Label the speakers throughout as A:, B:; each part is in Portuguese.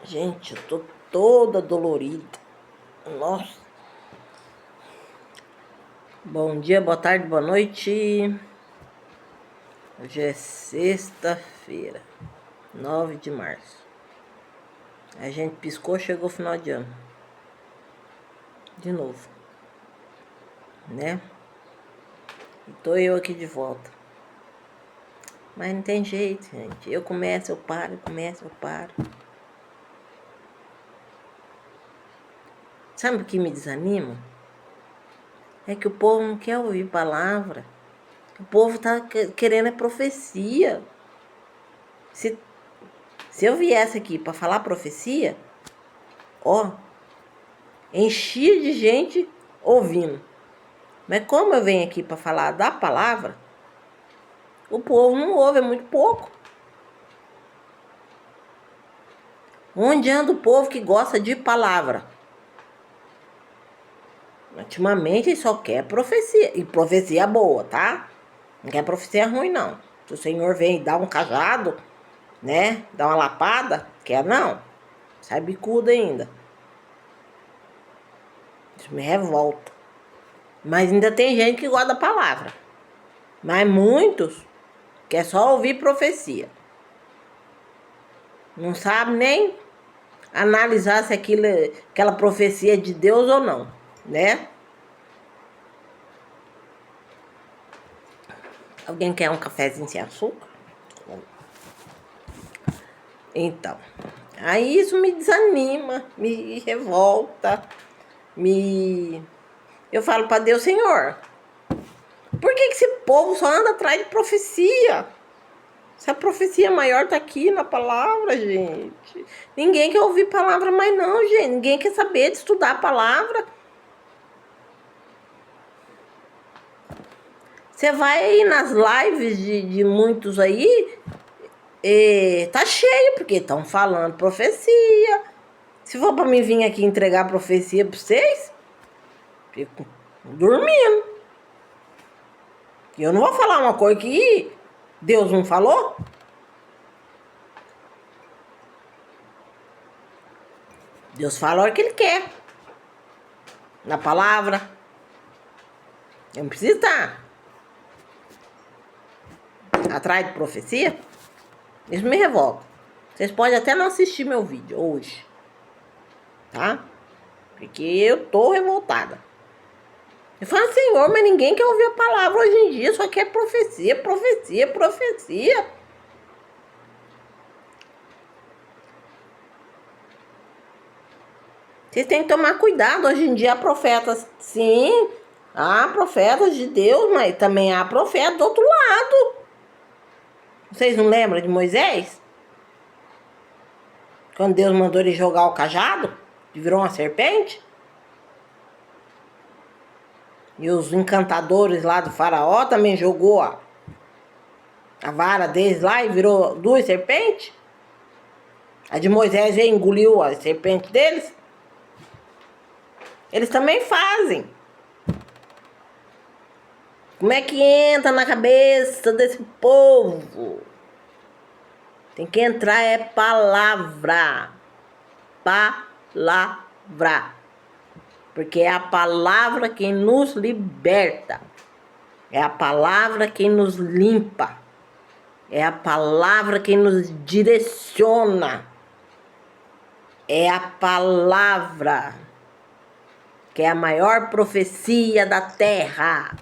A: Gente, eu tô toda dolorida. Nossa. Bom dia, boa tarde, boa noite. Hoje é sexta-feira, 9 de março. A gente piscou, chegou o final de ano. De novo. Né? E tô eu aqui de volta. Mas não tem jeito, gente. Eu começo, eu paro, eu começo, eu paro. Sabe o que me desanima? É que o povo não quer ouvir palavra. O povo tá querendo é profecia. Se eu viesse aqui para falar profecia, ó, enchia de gente ouvindo. Mas como eu venho aqui para falar da palavra, o povo não ouve, é muito pouco. Onde anda o povo que gosta de palavra? Ultimamente ele só quer profecia. E profecia boa, tá? Não quer profecia ruim, não. Se o Senhor vem e dá um cajado, né? Dá uma lapada, quer não. Sai bicudo ainda. Isso me revolta. Mas ainda tem gente que gosta da palavra. Mas muitos quer só ouvir profecia. Não sabe nem analisar se aquela profecia é de Deus ou não, né? Alguém quer um cafezinho sem açúcar? Então, aí isso me desanima, me revolta, Eu falo para Deus, Senhor, por que esse povo só anda atrás de profecia? Se a profecia maior tá aqui na palavra, gente. Ninguém quer ouvir palavra mais não, gente. Ninguém quer saber de estudar a palavra. Você vai aí nas lives de muitos aí, tá cheio, porque estão falando profecia. Se for para mim vir aqui entregar profecia para vocês, fico dormindo. E eu não vou falar uma coisa que Deus não falou. Deus fala a hora que Ele quer. Na palavra. Eu não preciso estar atrás de profecia. Isso me revolta. Vocês podem até não assistir meu vídeo hoje. Tá? Porque eu tô revoltada. Eu falo, Senhor, mas ninguém quer ouvir a palavra hoje em dia. Só quer profecia, profecia, profecia. Vocês têm que tomar cuidado. Hoje em dia há profetas, sim. Há profetas de Deus, mas também há profetas do outro lado. Vocês não lembram de Moisés? Quando Deus mandou ele jogar o cajado, virou uma serpente. E os encantadores lá do faraó também jogou a vara deles lá e virou 2 serpentes. A de Moisés engoliu a serpente deles. Eles também fazem. Como é que entra na cabeça desse povo? Tem que entrar é palavra. Palavra. Porque é a palavra quem nos liberta. É a palavra quem nos limpa. É a palavra quem nos direciona. É a palavra que é a maior profecia da terra.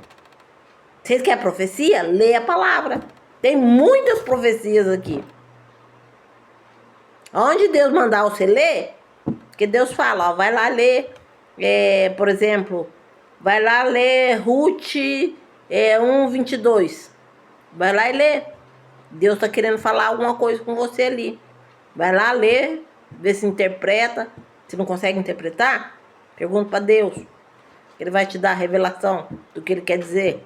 A: Vocês querem profecia? Lê a palavra. Tem muitas profecias aqui. Onde Deus mandar você ler, porque Deus fala, ó, vai lá ler, por exemplo, vai lá ler Ruth 1:22. Vai lá e lê. Deus está querendo falar alguma coisa com você ali. Vai lá ler, vê se interpreta. Se não consegue interpretar, pergunta para Deus. Ele vai te dar a revelação do que Ele quer dizer.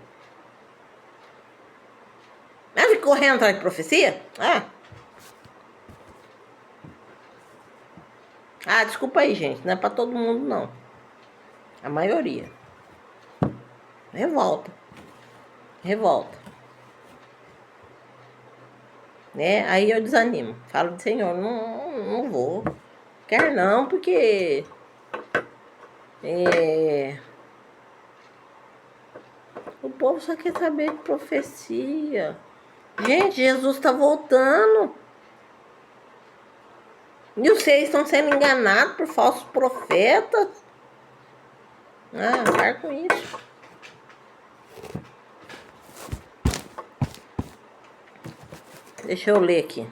A: Mas fica correndo atrás de profecia? Desculpa aí, gente. Não é para todo mundo, não. A maioria. Revolta. Revolta. Né? Aí eu desanimo. Falo, Senhor, não vou. Quer não, porque o povo só quer saber de profecia. Gente, Jesus está voltando. E vocês estão sendo enganados por falsos profetas. Ah, para com isso. Deixa eu ler aqui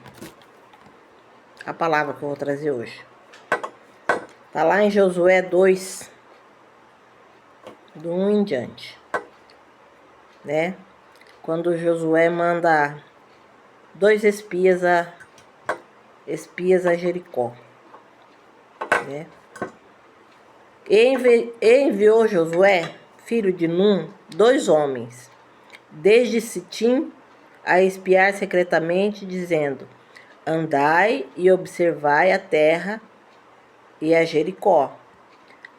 A: a palavra que eu vou trazer hoje. Está lá em Josué 2, do 1 em diante. Né? Quando Josué manda 2 espias a Jericó. Né? E enviou Josué, filho de Num, 2 homens, desde Sitim, a espiar secretamente, dizendo: andai e observai a terra e a Jericó.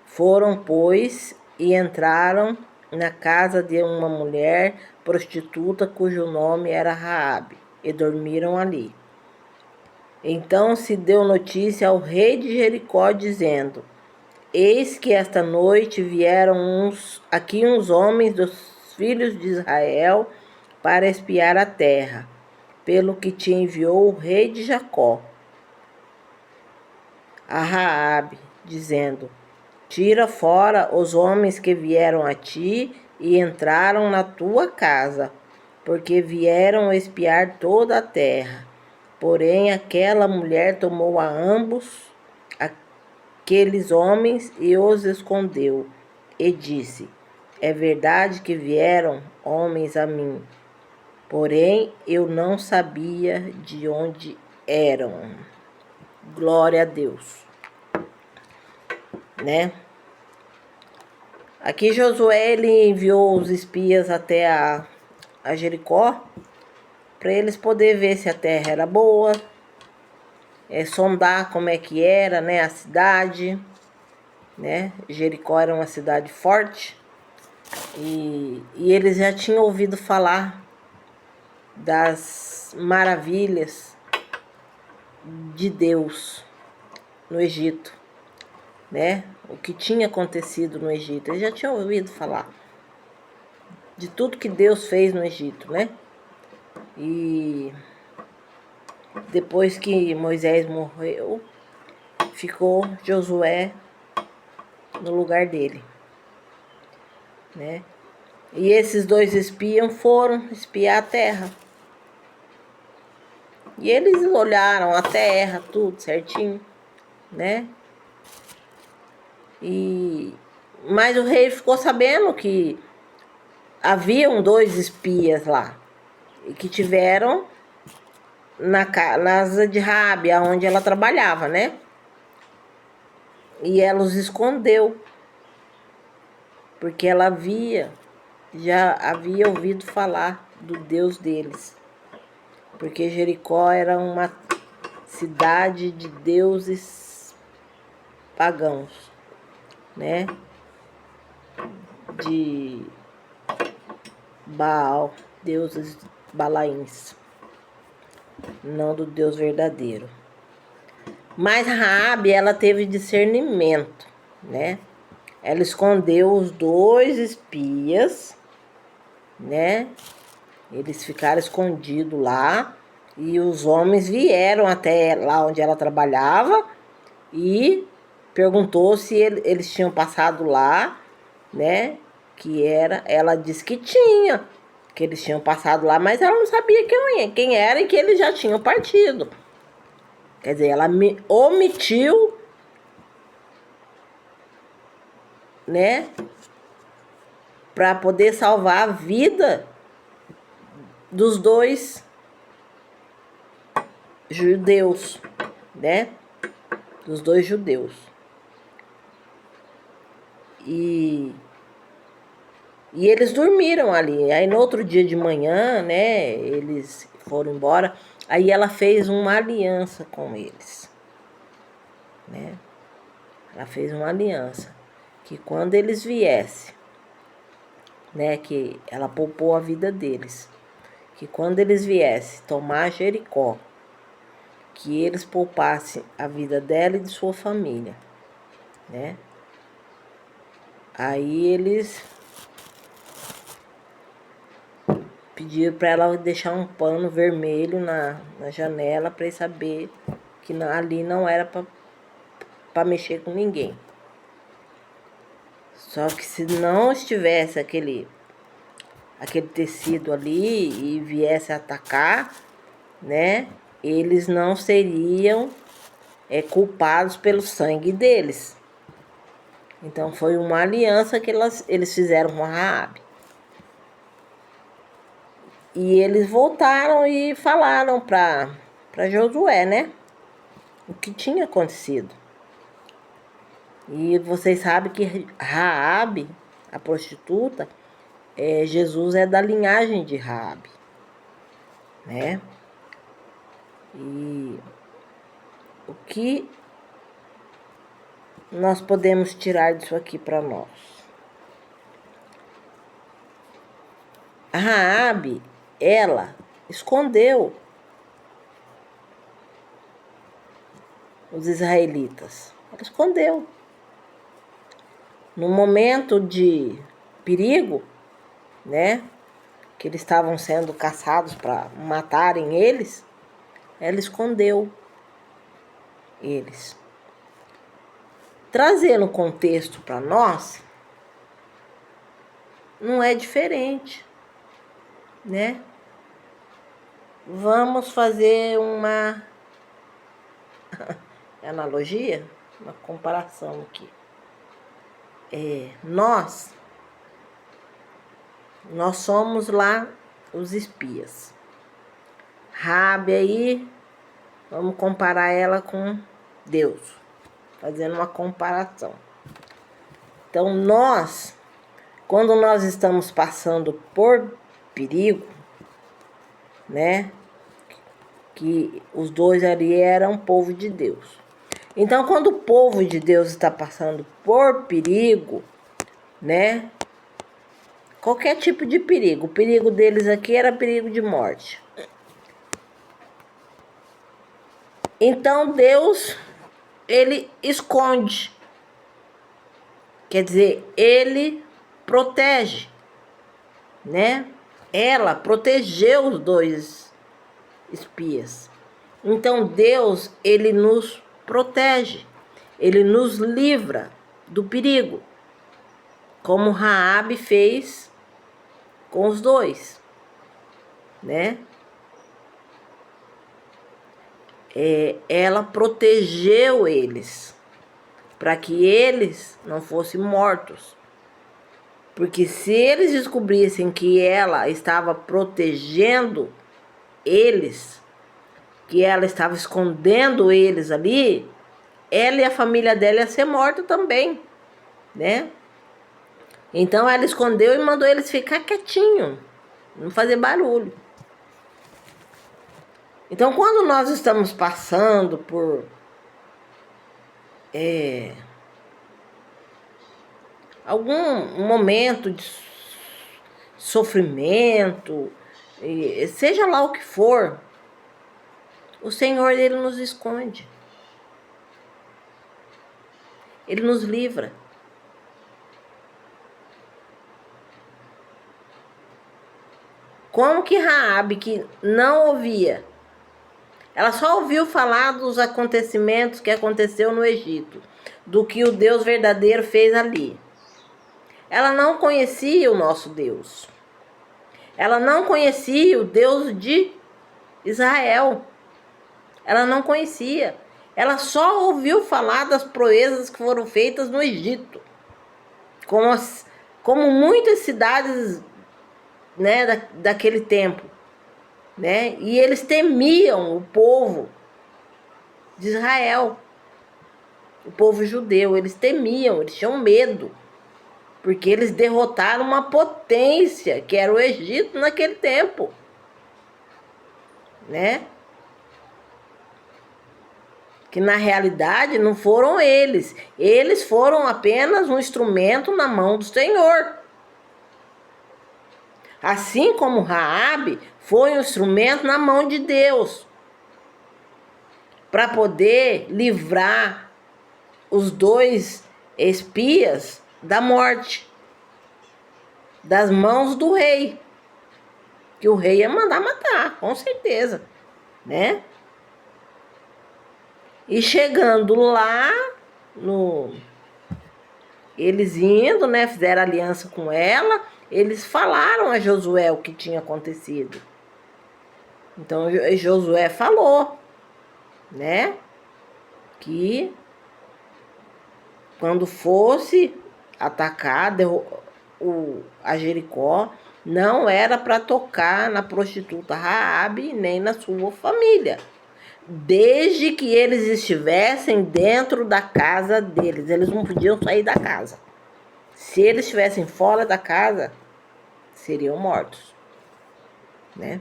A: Foram, pois, e entraram na casa de uma mulher prostituta, cujo nome era Raabe, e dormiram ali. Então se deu notícia ao rei de Jericó, dizendo: eis que esta noite vieram aqui uns homens dos filhos de Israel para espiar a terra, pelo que te enviou o rei de Jacó a Raabe, dizendo: tira fora os homens que vieram a ti e entraram na tua casa, porque vieram espiar toda a terra. Porém aquela mulher tomou a ambos aqueles homens e os escondeu, e disse: é verdade que vieram homens a mim, porém eu não sabia de onde eram. Glória a Deus. Né? Aqui Josué ele enviou os espias até a Jericó para eles poderem ver se a terra era boa, sondar como é que era, né, a cidade, né? Jericó era uma cidade forte e eles já tinham ouvido falar das maravilhas de Deus no Egito, né? O que tinha acontecido no Egito. Eles já tinham ouvido falar de tudo que Deus fez no Egito, né? E depois que Moisés morreu, ficou Josué no lugar dele, né? E esses 2 espias foram espiar a terra. E eles olharam a terra, tudo certinho, né? Mas o rei ficou sabendo que haviam 2 espias lá, e que tiveram na casa de Raabe, onde ela trabalhava, né? E ela os escondeu, porque ela já havia ouvido falar do Deus deles. Porque Jericó era uma cidade de deuses pagãos, né? De Baal, deuses balaíns, não do Deus verdadeiro. Mas Raabe, ela teve discernimento, né? Ela escondeu os 2 espias, né? Eles ficaram escondidos lá e os homens vieram até lá onde ela trabalhava e perguntou se eles tinham passado lá, né? Ela disse que tinha, que eles tinham passado lá, mas ela não sabia quem era e que eles já tinham partido. Quer dizer, ela omitiu, né? Para poder salvar a vida dos 2 judeus, né? Dos 2 judeus. E eles dormiram ali. Aí no outro dia de manhã, né? Eles foram embora. Aí ela fez uma aliança com eles, né? Ela fez uma aliança que quando eles viessem, né? Que ela poupou a vida deles. Que quando eles viessem tomar Jericó, que eles poupassem a vida dela e de sua família, né? Aí eles pediram para ela deixar um pano vermelho na janela para ele saber que ali não era para mexer com ninguém. Só que se não estivesse aquele tecido ali e viesse atacar, né, eles não seriam culpados pelo sangue deles. Então foi uma aliança que eles fizeram com a Raabe. E eles voltaram e falaram para Josué, né, o que tinha acontecido. E vocês sabem que Raabe, a prostituta, Jesus é da linhagem de Raabe, né? E o que nós podemos tirar disso aqui para nós? A Raabe, ela escondeu os israelitas. Ela escondeu. No momento de perigo, né, que eles estavam sendo caçados para matarem eles, ela escondeu eles. Trazendo o contexto para nós, não é diferente, né? Vamos fazer uma analogia, uma comparação aqui. Nós somos lá os espias. Raabe aí, vamos comparar ela com Deus, fazendo uma comparação. Então quando nós estamos passando por perigo, né, que os dois ali eram povo de Deus. Então, quando o povo de Deus está passando por perigo, né, qualquer tipo de perigo, o perigo deles aqui era perigo de morte. Então, Deus, ele esconde. Quer dizer, ele protege, né? Ela protegeu os dois espias. Então, Deus, ele nos protege. Ele nos livra do perigo. Como Raabe fez com os dois, né? Ela protegeu eles para que eles não fossem mortos. Porque se eles descobrissem que ela estava protegendo eles, que ela estava escondendo eles ali, ela e a família dela ia ser morta também, né? Então ela escondeu e mandou eles ficar quietinho, não fazer barulho. Então, quando nós estamos passando por algum momento de sofrimento, seja lá o que for, o Senhor, ele nos esconde. Ele nos livra. Como que Raabe, que não ouvia, ela só ouviu falar dos acontecimentos que aconteceu no Egito, do que o Deus verdadeiro fez ali. Ela não conhecia o nosso Deus. Ela não conhecia o Deus de Israel. Ela não conhecia. Ela só ouviu falar das proezas que foram feitas no Egito. Como muitas cidades, né, daquele tempo. Né? E eles temiam o povo de Israel, o povo judeu. Eles temiam, eles tinham medo, porque eles derrotaram uma potência que era o Egito naquele tempo, né? Que na realidade não foram eles foram apenas um instrumento na mão do Senhor. Assim como Raabe foi um instrumento na mão de Deus. para poder livrar os 2 espias da morte, das mãos do rei, que o rei ia mandar matar, com certeza, né? E chegando lá, eles indo, né, fizeram aliança com ela, eles falaram a Josué o que tinha acontecido. Então Josué falou, né, que quando fosse atacar a Jericó, não era para tocar na prostituta Raabe nem na sua família, desde que eles estivessem dentro da casa deles. Eles não podiam sair da casa. Se eles estivessem fora da casa, seriam mortos, né?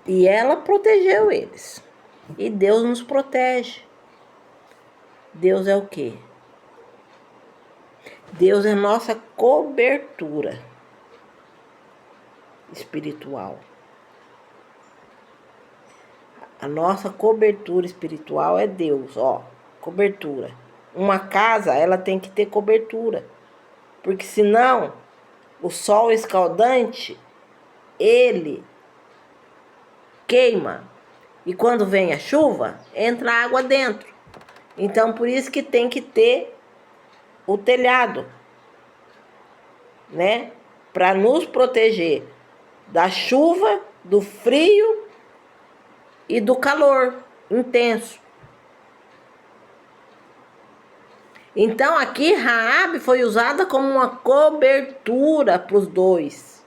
A: E ela protegeu eles. E Deus nos protege. Deus é o quê? Deus é nossa cobertura espiritual. A nossa cobertura espiritual é Deus, ó, cobertura. Uma casa, ela tem que ter cobertura, porque senão o sol escaldante, ele queima, e quando vem a chuva, entra água dentro. Então, por isso que tem que ter o telhado, né? Para nos proteger da chuva, do frio e do calor intenso. Então aqui Raabe foi usada como uma cobertura para os 2.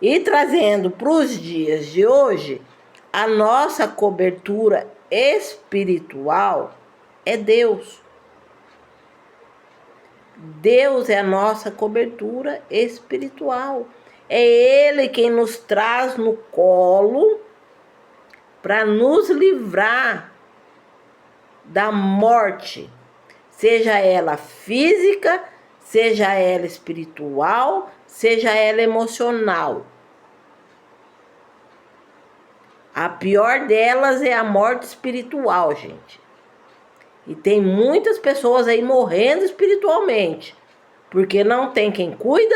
A: E trazendo para os dias de hoje, a nossa cobertura espiritual é Deus. Deus é a nossa cobertura espiritual. É Ele quem nos traz no colo para nos livrar da morte, seja ela física, seja ela espiritual, seja ela emocional. A pior delas é a morte espiritual, gente. E tem muitas pessoas aí morrendo espiritualmente, porque não tem quem cuida.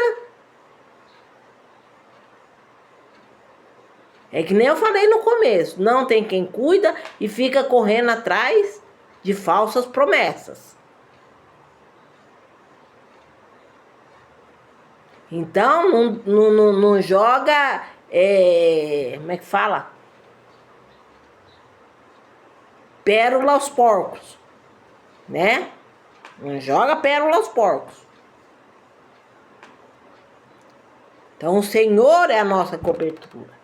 A: É que nem eu falei no começo, não tem quem cuida e fica correndo atrás de falsas promessas. Então, não joga, como é que fala? Pérola aos porcos, né? Não joga pérola aos porcos. Então, o Senhor é a nossa cobertura.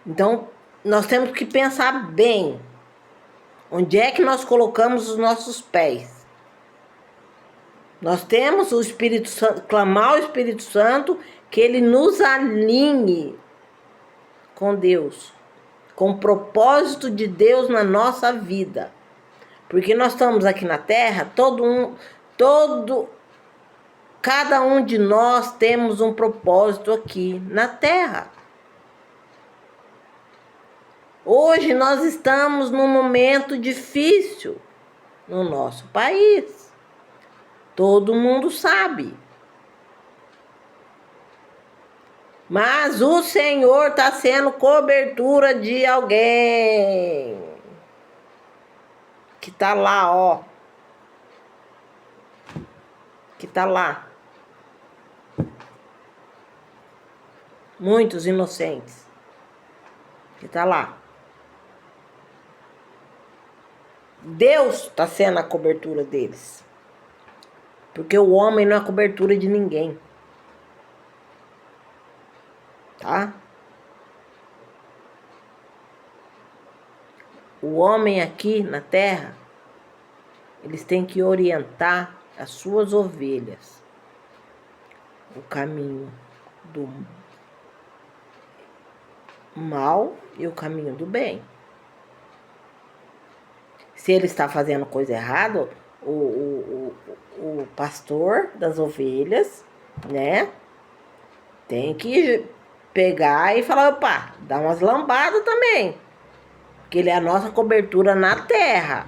A: Então, nós temos que pensar bem. Onde é que nós colocamos os nossos pés? Nós temos o Espírito Santo, clamar ao Espírito Santo que ele nos alinhe com Deus, com o propósito de Deus na nossa vida. Porque nós estamos aqui na Terra, cada um de nós temos um propósito aqui na Terra. Hoje nós estamos num momento difícil no nosso país. Todo mundo sabe. Mas o Senhor está sendo cobertura de alguém que está lá, ó. Que está lá. Muitos inocentes. Que está lá. Deus está sendo a cobertura deles. Porque o homem não é cobertura de ninguém. Tá? O homem aqui na terra, eles têm que orientar as suas ovelhas. O caminho do mal e o caminho do bem. Se ele está fazendo coisa errada, o pastor das ovelhas, né? Tem que pegar e falar, opa, dá umas lambadas também. Porque ele é a nossa cobertura na terra.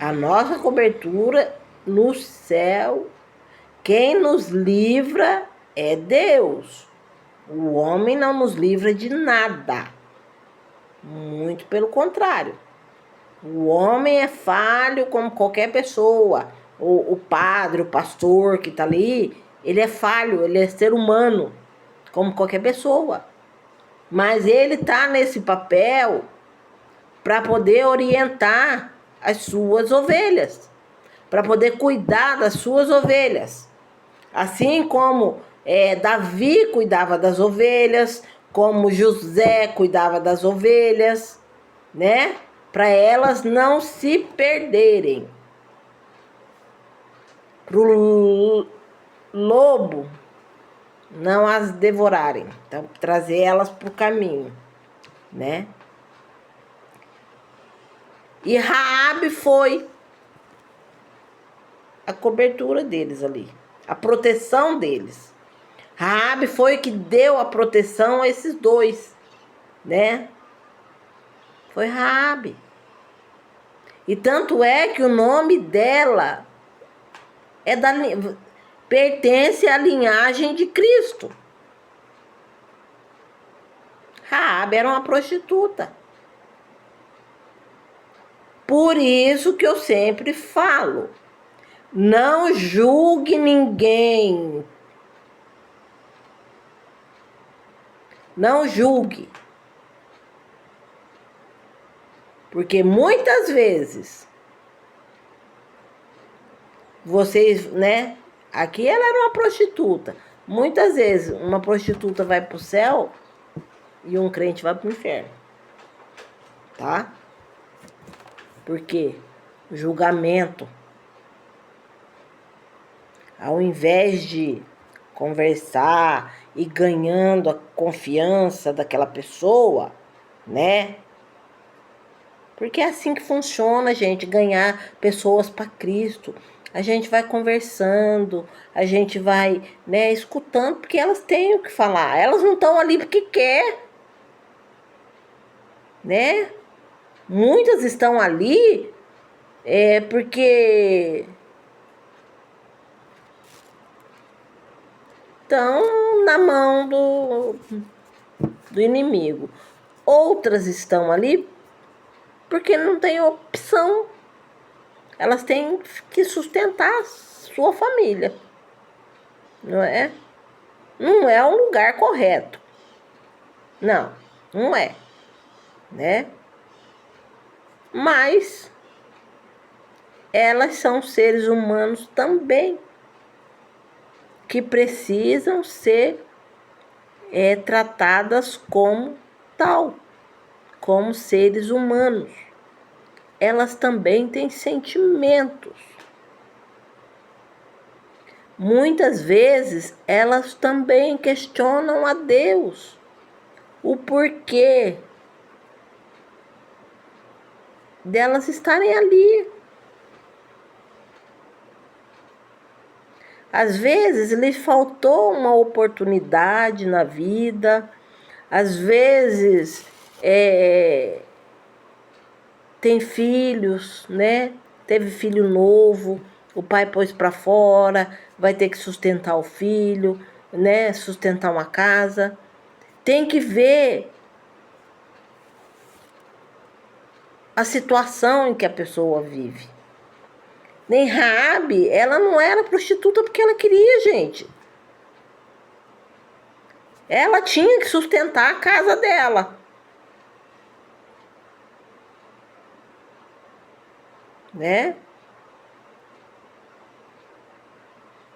A: A nossa cobertura no céu. Quem nos livra é Deus. O homem não nos livra de nada. Muito pelo contrário. O homem é falho como qualquer pessoa. O padre, o pastor que está ali, ele é falho, ele é ser humano, como qualquer pessoa. Mas ele está nesse papel para poder orientar as suas ovelhas, para poder cuidar das suas ovelhas. Assim como Davi cuidava das ovelhas, como José cuidava das ovelhas, né? Para elas não se perderem. Para o lobo não as devorarem. Então, trazer elas para o caminho, né? E Raabe foi a cobertura deles ali, a proteção deles. Raabe foi que deu a proteção a esses dois, né? Foi Raabe. E tanto é que o nome dela pertence à linhagem de Cristo. Raabe era uma prostituta. Por isso que eu sempre falo, não julgue ninguém. Não julgue. Porque muitas vezes vocês, né? Aqui ela era uma prostituta. Muitas vezes uma prostituta vai para o céu e um crente vai para o inferno. Tá? Por quê? Julgamento. Ao invés de conversar e ganhando a confiança daquela pessoa, né? Porque é assim que funciona, gente, ganhar pessoas para Cristo. A gente vai conversando, a gente vai, né, escutando, porque elas têm o que falar. Elas não estão ali porque quer, né? Muitas estão ali porque estão na mão do inimigo. Outras estão ali porque não tem opção. Elas têm que sustentar a sua família. Não é? Não é um lugar correto. Não, não é. Né? Mas elas são seres humanos também que precisam ser tratadas como tal, como seres humanos. Elas também têm sentimentos. Muitas vezes elas também questionam a Deus o porquê delas estarem ali. Às vezes lhe faltou uma oportunidade na vida, às vezes tem filhos, né? Teve filho novo, o pai pôs para fora, vai ter que sustentar o filho, né? Sustentar uma casa. Tem que ver a situação em que a pessoa vive. Nem Raabe, ela não era prostituta porque ela queria, gente. Ela tinha que sustentar a casa dela. Né?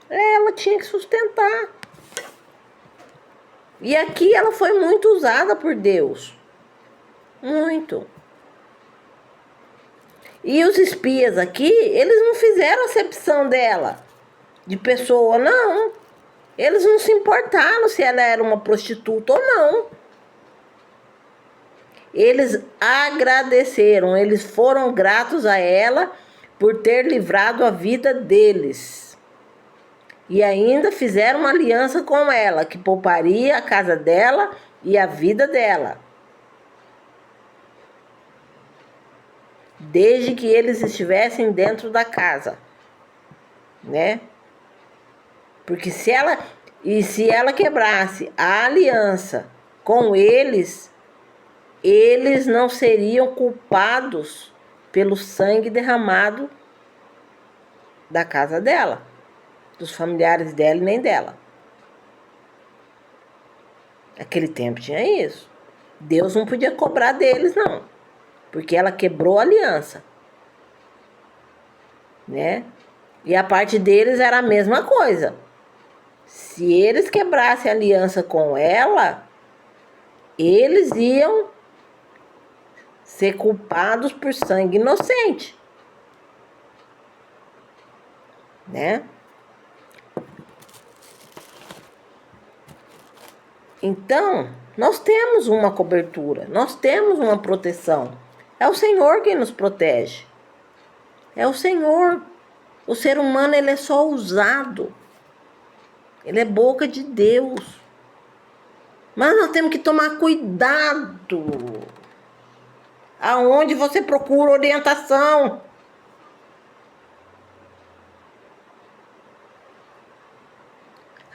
A: Ela tinha que sustentar. E aqui ela foi muito usada por Deus. Muito. E os espias aqui, eles não fizeram acepção dela, de pessoa, não. Eles não se importaram se ela era uma prostituta ou não. Eles agradeceram, eles foram gratos a ela por ter livrado a vida deles. E ainda fizeram uma aliança com ela, que pouparia a casa dela e a vida dela, desde que eles estivessem dentro da casa, né? Porque se ela quebrasse a aliança com eles, eles não seriam culpados pelo sangue derramado da casa dela, dos familiares dela e nem dela. Naquele tempo tinha isso. Deus não podia cobrar deles, não, porque ela quebrou a aliança, né? E a parte deles era a mesma coisa. Se eles quebrassem a aliança com ela, eles iam ser culpados por sangue inocente, né? Então, nós temos uma cobertura, nós temos uma proteção. É o Senhor quem nos protege. É o Senhor. O ser humano, ele é só usado. Ele é boca de Deus. Mas nós temos que tomar cuidado. Aonde você procura orientação.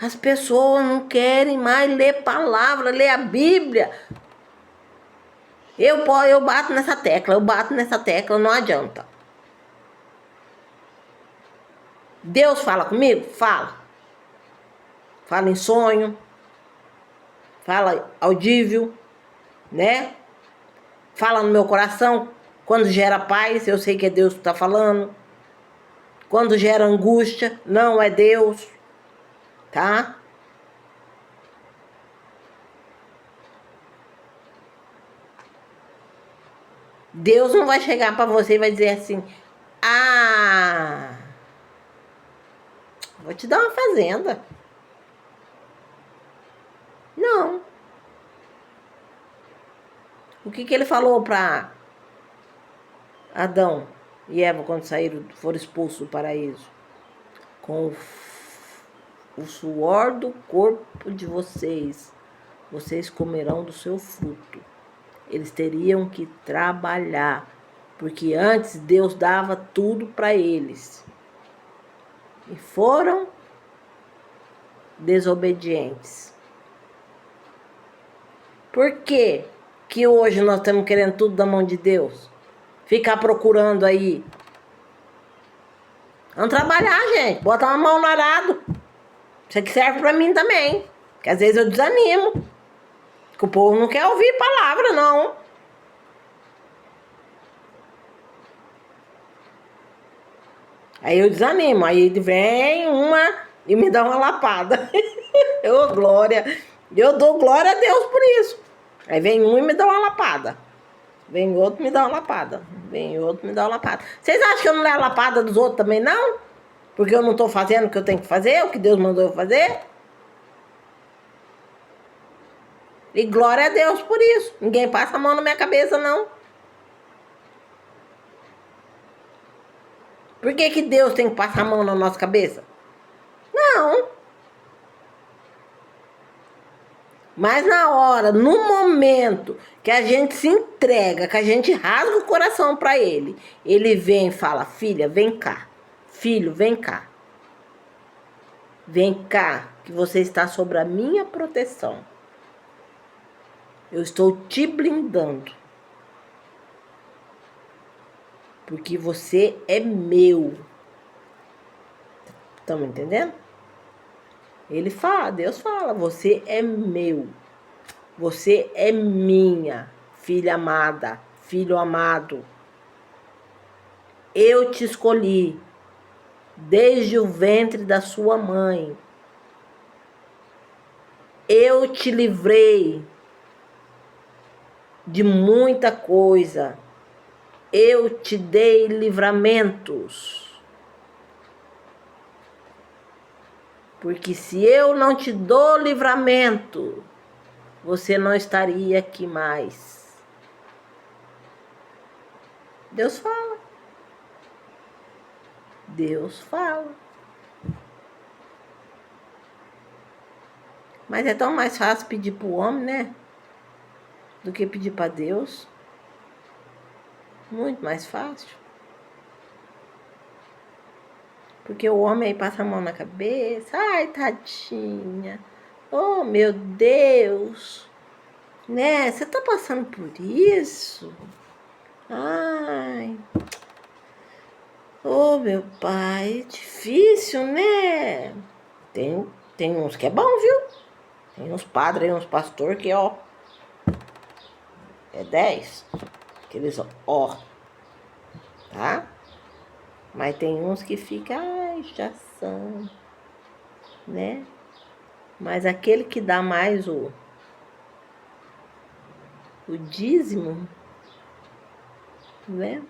A: As pessoas não querem mais ler palavra, ler a Bíblia. Eu bato nessa tecla, não adianta. Deus fala comigo? Fala. Fala em sonho. Fala audível, né? Fala no meu coração. Quando gera paz, eu sei que é Deus que está falando. Quando gera angústia, não é Deus, tá? Deus não vai chegar para você e vai dizer assim: ah, vou te dar uma fazenda. Não. O que ele falou para Adão e Eva quando foram expulsos do paraíso? Com o suor do corpo de vocês comerão do seu fruto. Eles teriam que trabalhar, porque antes Deus dava tudo para eles. E foram desobedientes. Por quê que hoje nós estamos querendo tudo da mão de Deus? Ficar procurando aí. Vamos trabalhar, gente. Bota uma mão no arado. Isso aqui serve para mim também. Porque às vezes eu desanimo. Que o povo não quer ouvir palavra, não. Aí eu desanimo. Aí vem uma e me dá uma lapada. Glória. Eu dou glória a Deus por isso. Aí vem um e me dá uma lapada. Vem outro e me dá uma lapada. Vem outro e me dá uma lapada. Vocês acham que eu não levo a lapada dos outros também, não? Porque eu não estou fazendo o que eu tenho que fazer, o que Deus mandou eu fazer? E glória a Deus por isso. Ninguém passa a mão na minha cabeça, não. Por que Deus tem que passar a mão na nossa cabeça? Não. Mas na hora, no momento que a gente se entrega, que a gente rasga o coração para ele, ele vem e fala: filha, vem cá. Filho, vem cá. Vem cá, que você está sob a minha proteção. Eu estou te blindando. Porque você é meu. Estão me entendendo? Ele fala, Deus fala, você é meu. Você é minha, filha amada, filho amado. Eu te escolhi desde o ventre da sua mãe. Eu te livrei de muita coisa. Eu te dei livramentos. Porque se eu não te dou livramento, você não estaria aqui mais. Deus fala. Deus fala. Mas é tão mais fácil pedir pro homem, né? Do que pedir para Deus. Muito mais fácil. Porque o homem aí passa a mão na cabeça. Ai, tadinha. Oh, meu Deus. Né? Você tá passando por isso? Ai. Oh, meu pai. Difícil, né? Tem uns que é bom, viu? Tem uns padres, uns pastores que, ó, é 10. Aqueles, ó, tá? Mas tem uns que ficam, ai, já são, né? Mas aquele que dá mais o dízimo, né?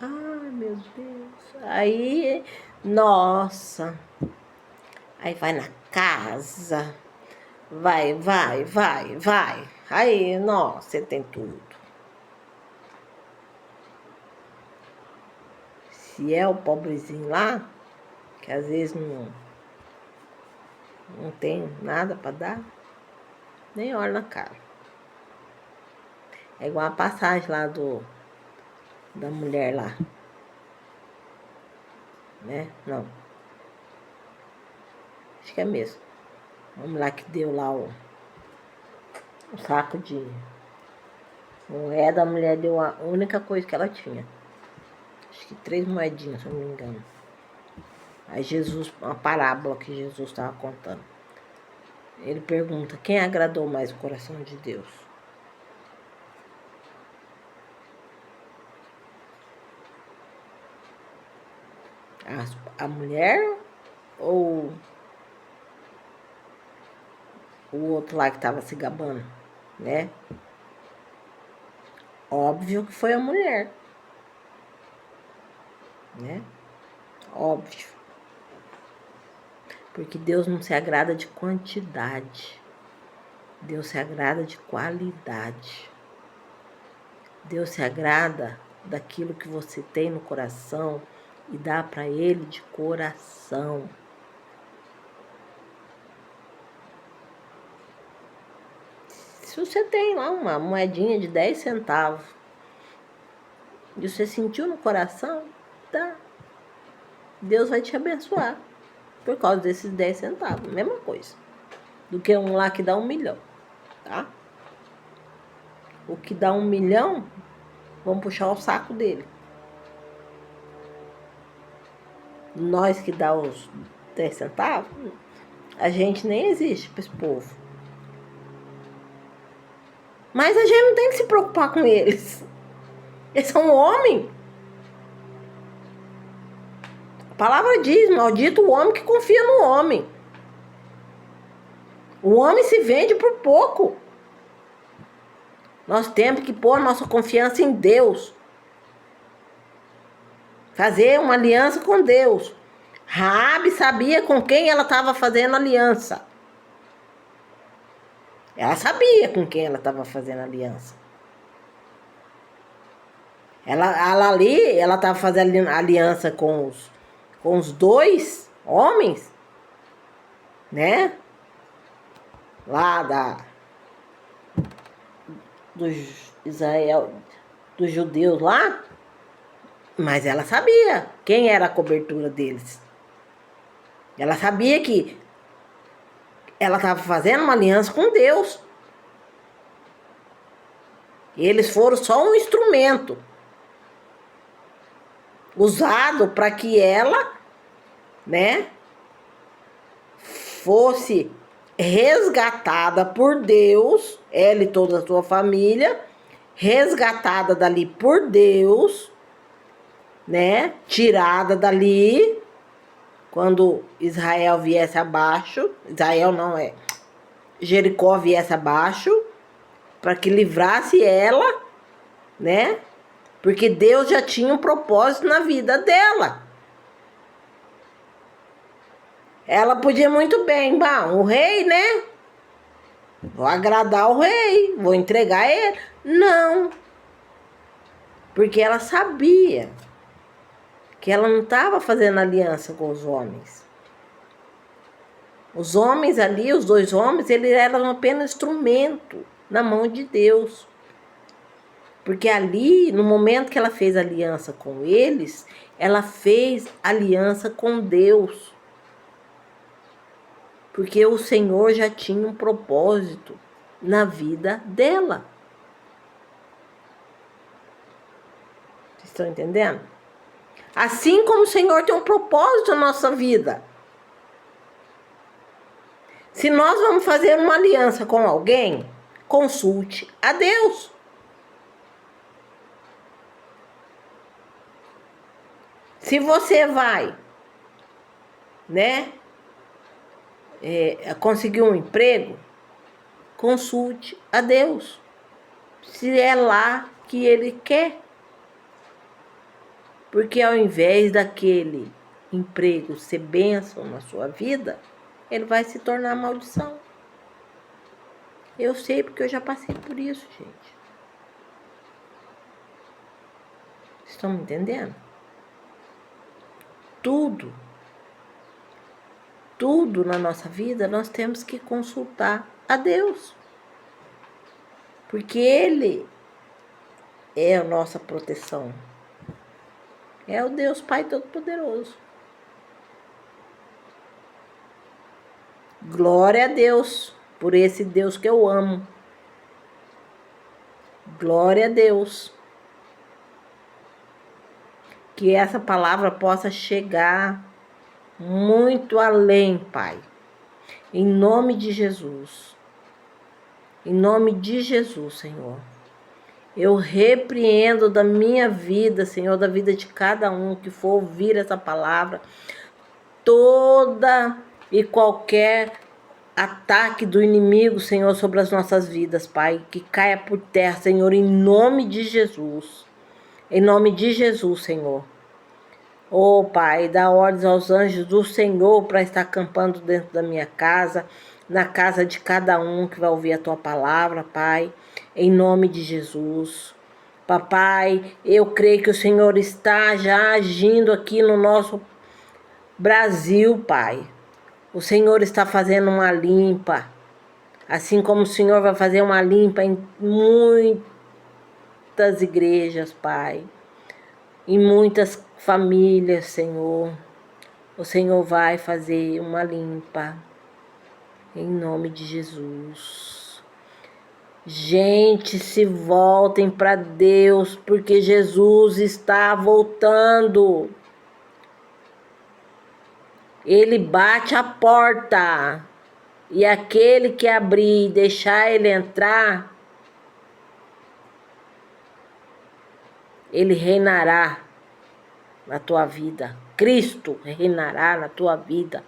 A: Ai, meu Deus. Aí, nossa. Aí vai na casa. Vai. Aí, nossa, você tem tudo. Se é o pobrezinho lá, que às vezes não tem nada para dar, nem olha na cara. É igual a passagem lá da mulher lá. Né? Não. Acho que é mesmo. Vamos lá que deu lá o saco de moeda, a mulher deu a única coisa que ela tinha. Acho que 3 moedinhas, se eu não me engano. Aí Jesus, uma parábola que Jesus estava contando. Ele pergunta, quem agradou mais o coração de Deus? A mulher ou o outro lá que estava se gabando, né? Óbvio que foi a mulher, né? Óbvio. Porque Deus não se agrada de quantidade. Deus se agrada de qualidade. Deus se agrada daquilo que você tem no coração e dá para Ele de coração. Se você tem lá uma moedinha de 10 centavos e você sentiu no coração, tá? Deus vai te abençoar por causa desses 10 centavos. Mesma coisa do que um lá que dá 1 milhão, tá? O que dá 1 milhão, vamos puxar o saco dele. Nós que dá os 10 centavos, a gente nem existe para esse povo. Mas a gente não tem que se preocupar com eles. Eles são um homem. A palavra diz, maldito o homem que confia no homem. O homem se vende por pouco. Nós temos que pôr nossa confiança em Deus. Fazer uma aliança com Deus. Raabe sabia com quem ela estava fazendo aliança. Ela sabia com quem ela estava fazendo aliança. Ela estava fazendo aliança com os 2 homens, né? Lá dos Israel, dos judeus lá. Mas ela sabia quem era a cobertura deles. Ela sabia que ela estava fazendo uma aliança com Deus. Eles foram só um instrumento usado para que ela, né, fosse resgatada por Deus, ela e toda a sua família, resgatada dali por Deus, né, tirada dali, quando Israel viesse abaixo, Israel não é, Jericó viesse abaixo, para que livrasse ela, né, porque Deus já tinha um propósito na vida dela. Ela podia muito bem, o rei, né? Vou agradar o rei, vou entregar ele. Não. Porque ela sabia que ela não estava fazendo aliança com os homens. Os homens ali, os 2 homens, eles eram apenas instrumento na mão de Deus. Porque ali, no momento que ela fez aliança com eles, ela fez aliança com Deus. Porque o Senhor já tinha um propósito na vida dela. Vocês estão entendendo? Assim como o Senhor tem um propósito na nossa vida. Se nós vamos fazer uma aliança com alguém, consulte a Deus. Se você vai, né, conseguir um emprego, consulte a Deus. Se é lá que Ele quer. Porque ao invés daquele emprego ser bênção na sua vida, ele vai se tornar maldição. Eu sei porque eu já passei por isso, gente. Estão me entendendo? Tudo na nossa vida nós temos que consultar a Deus. Porque Ele é a nossa proteção. É o Deus Pai Todo-Poderoso. Glória a Deus por esse Deus que eu amo. Glória a Deus. Que essa palavra possa chegar muito além, Pai. Em nome de Jesus. Em nome de Jesus, Senhor. Eu repreendo da minha vida, Senhor, da vida de cada um que for ouvir essa palavra, toda e qualquer ataque do inimigo, Senhor, sobre as nossas vidas, Pai, que caia por terra, Senhor, em nome de Jesus. Em nome de Jesus, Senhor. Oh, Pai, dá ordens aos anjos do Senhor para estar acampando dentro da minha casa, na casa de cada um que vai ouvir a Tua palavra, Pai, em nome de Jesus. Papai, eu creio que o Senhor está já agindo aqui no nosso Brasil, Pai. O Senhor está fazendo uma limpa, assim como o Senhor vai fazer uma limpa em muitas igrejas, Pai, em muitas famílias, Senhor. O Senhor vai fazer uma limpa, em nome de Jesus. Gente, se voltem para Deus, porque Jesus está voltando. Ele bate a porta, e aquele que abrir e deixar ele entrar, ele reinará na tua vida. Cristo reinará na tua vida,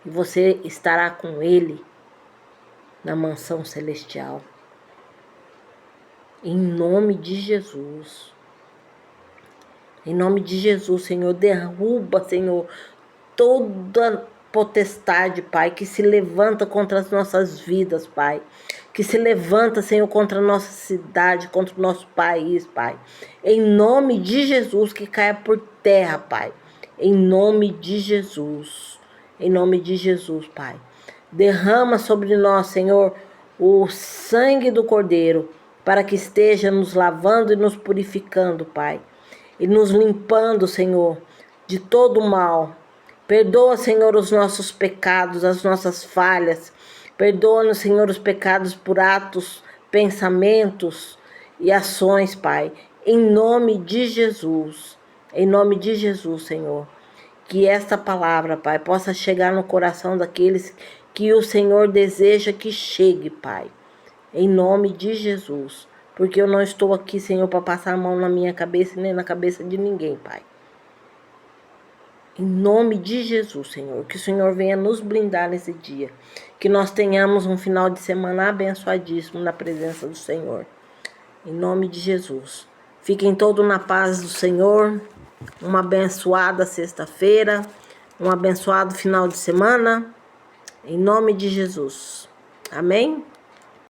A: e você estará com ele na mansão celestial. Em nome de Jesus. Em nome de Jesus, Senhor, derruba, Senhor, toda potestade, Pai, que se levanta contra as nossas vidas, Pai. Que se levanta, Senhor, contra a nossa cidade, contra o nosso país, Pai. Em nome de Jesus, que caia por terra, Pai. Em nome de Jesus. Em nome de Jesus, Pai. Derrama sobre nós, Senhor, o sangue do Cordeiro, para que esteja nos lavando e nos purificando, Pai. E nos limpando, Senhor, de todo o mal. Perdoa, Senhor, os nossos pecados, as nossas falhas. Perdoa-nos, Senhor, os pecados por atos, pensamentos e ações, Pai. Em nome de Jesus. Em nome de Jesus, Senhor. Que esta palavra, Pai, possa chegar no coração daqueles que o Senhor deseja que chegue, Pai. Em nome de Jesus. Porque eu não estou aqui, Senhor, para passar a mão na minha cabeça nem na cabeça de ninguém, Pai. Em nome de Jesus, Senhor, que o Senhor venha nos blindar nesse dia. Que nós tenhamos um final de semana abençoadíssimo na presença do Senhor. Em nome de Jesus. Fiquem todos na paz do Senhor. Uma abençoada sexta-feira. Um abençoado final de semana. Em nome de Jesus. Amém?